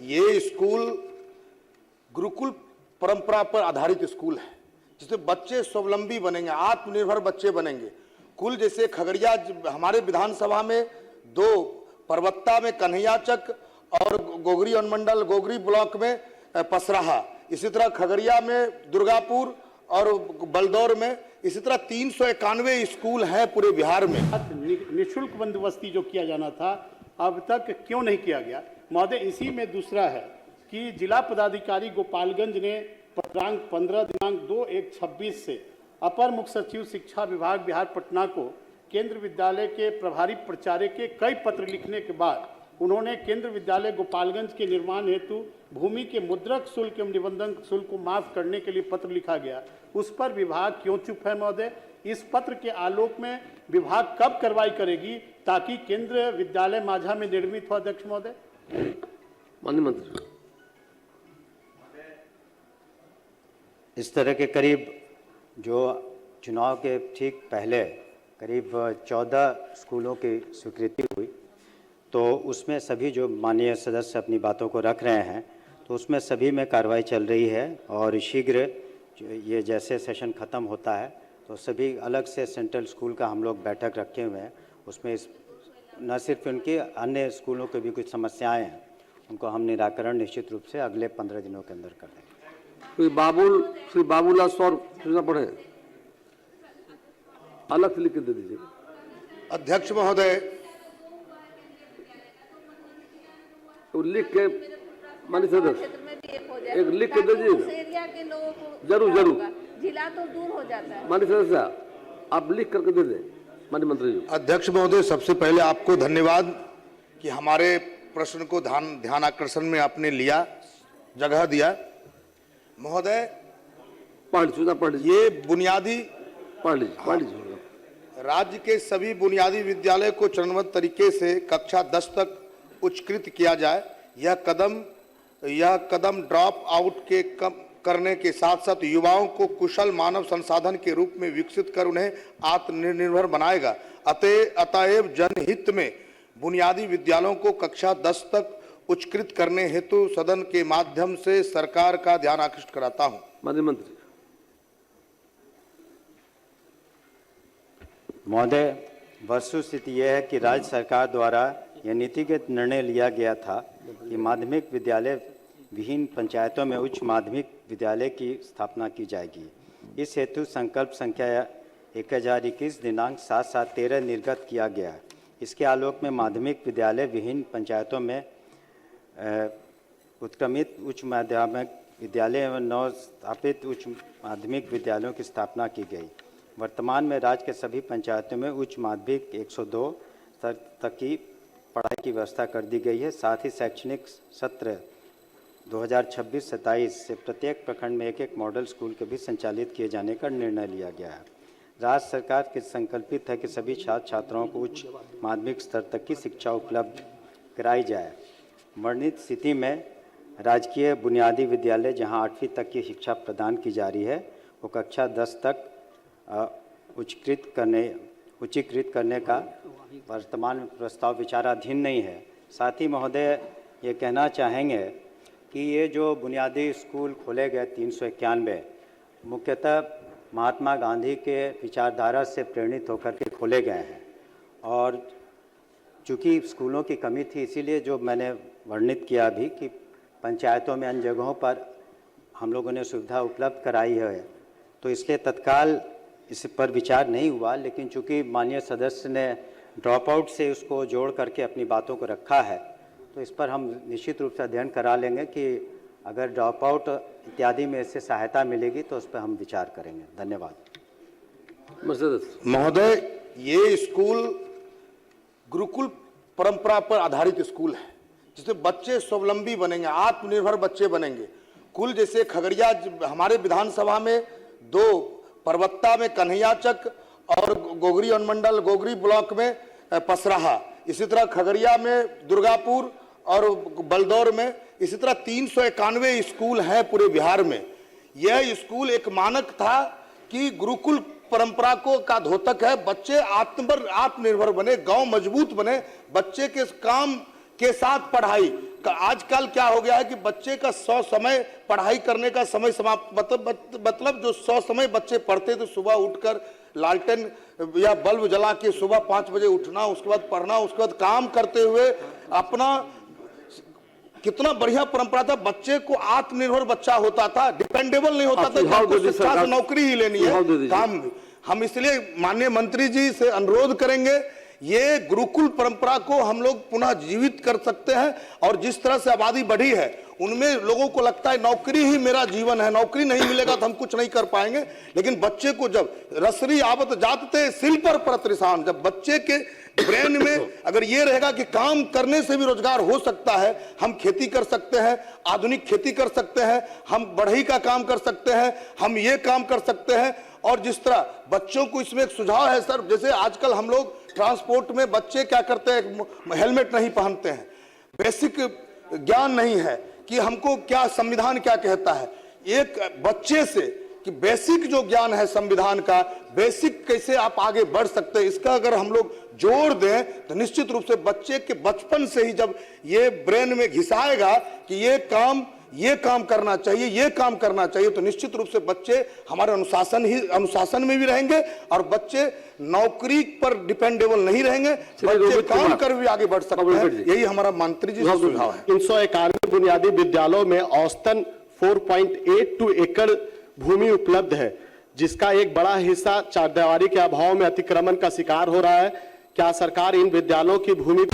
ये स्कूल गुरुकुल परंपरा पर आधारित स्कूल है, जिसमें बच्चे स्वावलंबी बनेंगे, आत्मनिर्भर बच्चे बनेंगे। कुल जैसे खगड़िया हमारे विधानसभा में 2, परबत्ता में कन्हैयाचक और गोगरी अनुमंडल गोगरी ब्लॉक में पसराहा, इसी तरह खगड़िया में दुर्गापुर और बलदौर में, इसी तरह 391 स्कूल हैं पूरे बिहार में। निःशुल्क बंदोबस्ती जो किया जाना था अब तक क्यों नहीं किया गया महोदय? इसी में दूसरा है कि जिला पदाधिकारी गोपालगंज ने दिनांक 15 दिनांक 2/1/26 से अपर मुख्य सचिव शिक्षा विभाग बिहार पटना को केंद्र विद्यालय के प्रभारी प्राचार्य के कई पत्र लिखने के बाद उन्होंने केंद्र विद्यालय गोपालगंज के निर्माण हेतु भूमि के मुद्रक शुल्क एवं निबंधन शुल्क को माफ करने के लिए पत्र लिखा गया। उस पर विभाग क्यों चुप है महोदय? इस पत्र के आलोक में विभाग कब कार्रवाई करेगी ताकि केंद्र विद्यालय माझा में निर्मित हो? अध्यक्ष महोदय। माननीय मंत्री, इस तरह के करीब जो चुनाव के ठीक पहले करीब 14 स्कूलों की स्वीकृति हुई, तो उसमें सभी जो माननीय सदस्य अपनी बातों को रख रहे हैं, तो उसमें सभी में कार्रवाई चल रही है और शीघ्र ये जैसे सेशन ख़त्म होता है तो सभी अलग से सेंट्रल स्कूल का हम लोग बैठक रखे हुए हैं। उसमें न सिर्फ उनकी अन्य स्कूलों की भी कुछ समस्याएं हैं, उनको हम निराकरण निश्चित रूप से अगले 15 दिनों के अंदर कर देंगे। श्री बाबूलाल सौर सूचना पढ़े, अलग से लिख के दे दीजिए। अध्यक्ष महोदय, तो लिख के माननीय सदस्य एक लिख के दीजिए। जरूर जरूर, जिला तो दूर हो जाता है। माननीय सदस्य आप लिख करके दे दें। माननीय मंत्री जी। अध्यक्ष महोदय, सबसे पहले आपको धन्यवाद कि हमारे प्रश्न को ध्यान आकर्षण में आपने लिया, जगह दिया। महोदय ये बुनियादी पढ़ लीजिए। राज्य के सभी बुनियादी विद्यालय को चरणबद्ध तरीके से कक्षा 10 तक उच्चकृत किया जाए। यह कदम ड्रॉप आउट के कम करने के साथ साथ युवाओं को कुशल मानव संसाधन के रूप में विकसित कर उन्हें आत्मनिर्भर बनाएगा। अतएव जनहित में बुनियादी विद्यालयों को कक्षा 10 तक उच्चकृत करने हेतु सदन के माध्यम से सरकार का ध्यान आकृष्ट कराता हूं। माननीय मंत्री महोदय, वस्तुस्थिति यह है कि राज्य सरकार द्वारा यह नीतिगत निर्णय लिया गया था कि माध्यमिक विद्यालय विहीन पंचायतों में उच्च माध्यमिक विद्यालय की स्थापना की जाएगी। इस हेतु संकल्प संख्या 1021 दिनांक 7/7/13 निर्गत किया गया। इसके आलोक में माध्यमिक विद्यालय विहीन पंचायतों में उत्क्रमित उच्च माध्यमिक विद्यालय एवं नव स्थापित उच्च माध्यमिक विद्यालयों की स्थापना की गई। वर्तमान में राज्य के सभी पंचायतों में उच्च माध्यमिक 102 तक की पढ़ाई की व्यवस्था कर दी गई है। साथ ही शैक्षणिक सत्र 2026-27 से प्रत्येक प्रखंड में एक मॉडल स्कूल के भी संचालित किए जाने का निर्णय लिया गया है। राज्य सरकार के संकल्पित है कि सभी छात्र छात्राओं को उच्च माध्यमिक स्तर तक की शिक्षा उपलब्ध कराई जाए। वर्णित स्थिति में राजकीय बुनियादी विद्यालय जहां 8वीं तक की शिक्षा प्रदान की जा रही है, वो कक्षा 10 तक उच्चीकृत करने का वर्तमान प्रस्ताव विचाराधीन नहीं है। साथ ही महोदय ये कहना चाहेंगे कि ये जो बुनियादी स्कूल खोले गए 391 मुख्यतः महात्मा गांधी के विचारधारा से प्रेरित होकर के खोले गए हैं और चूँकि स्कूलों की कमी थी, इसीलिए जो मैंने वर्णित किया अभी कि पंचायतों में अन्य जगहों पर हम लोगों ने सुविधा उपलब्ध कराई है, तो इसलिए तत्काल इस पर विचार नहीं हुआ। लेकिन चूँकि माननीय सदस्य ने ड्रॉप आउट से उसको जोड़ करके अपनी बातों को रखा है, तो इस पर हम निश्चित रूप से अध्ययन करा लेंगे कि अगर ड्रॉप आउट इत्यादि में इससे सहायता मिलेगी तो उस पर हम विचार करेंगे। धन्यवाद। महोदय, ये स्कूल गुरुकुल परंपरा पर आधारित स्कूल है, जिसमें बच्चे स्वावलंबी बनेंगे, आत्मनिर्भर बच्चे बनेंगे। कुल जैसे खगड़िया हमारे विधानसभा में 2, परबत्ता में कन्हैयाचक और गोगरी अनुमंडल गोगरी ब्लॉक में पसराहा, इसी तरह खगड़िया में दुर्गापुर और बलदौर में, इसी तरह 391 स्कूल हैं पूरे बिहार में। यह स्कूल एक मानक था कि गुरुकुल परंपरा को का द्योतक है। बच्चे आत्मनिर्भर बने, गांव मजबूत बने, बच्चे के काम के साथ पढ़ाई, आजकल क्या हो गया है कि बच्चे का 100 समय पढ़ाई करने का समय समाप्त, मतलब जो 100 समय बच्चे पढ़ते थे, सुबह उठकर लालटेन या बल्ब जला के सुबह 5 बजे उठना, उसके बाद पढ़ना, उसके बाद काम करते हुए अपना, कितना बढ़िया परंपरा था। बच्चे को आत्मनिर्भर बच्चा होता था, डिपेंडेबल नहीं होता था, शिक्षा से नौकरी ही लेनी है काम। हम इसलिए माननीय मंत्री जी से अनुरोध करेंगे, ये गुरुकुल परंपरा को हम लोग पुनः जीवित कर सकते हैं। और जिस तरह से आबादी बढ़ी है, उनमें लोगों को लगता है नौकरी ही मेरा जीवन है, नौकरी नहीं मिलेगा तो हम कुछ नहीं कर पाएंगे। लेकिन बच्चे को जब रसरी आवत जाते सिल पर परत्रिसान, जब बच्चे के ब्रेन में अगर ये रहेगा कि काम करने से भी रोजगार हो सकता है, हम खेती कर सकते हैं, आधुनिक खेती कर सकते हैं, हम बढ़ई का काम कर सकते हैं, हम ये काम कर सकते हैं। और जिस तरह बच्चों को इसमें एक सुझाव है सर, जैसे आजकल हम लोग ट्रांसपोर्ट में बच्चे क्या करते हैं, हेलमेट नहीं पहनते हैं, बेसिक ज्ञान नहीं है कि हमको क्या संविधान क्या कहता है। एक बच्चे से कि बेसिक जो ज्ञान है संविधान का, बेसिक कैसे आप आगे बढ़ सकते हैं, इसका अगर हम लोग जोड़ दें तो निश्चित रूप से बच्चे के बचपन से ही जब ये ब्रेन में घिसाएगा कि ये काम करना चाहिए, ये काम करना चाहिए, तो निश्चित रूप से बच्चे हमारे अनुशासन में भी रहेंगे और बच्चे नौकरी पर डिपेंडेबल नहीं रहेंगे, बच्चे काम कर भी आगे बढ़ सकते हैं। यही हमारा मंत्री जी का सुझाव है। 391 बुनियादी विद्यालयों में औसतन 4.82 एकड़ भूमि उपलब्ध है, जिसका एक बड़ा हिस्सा चारदीवारी के अभाव में अतिक्रमण का शिकार हो रहा है। क्या सरकार इन विद्यालयों की भूमि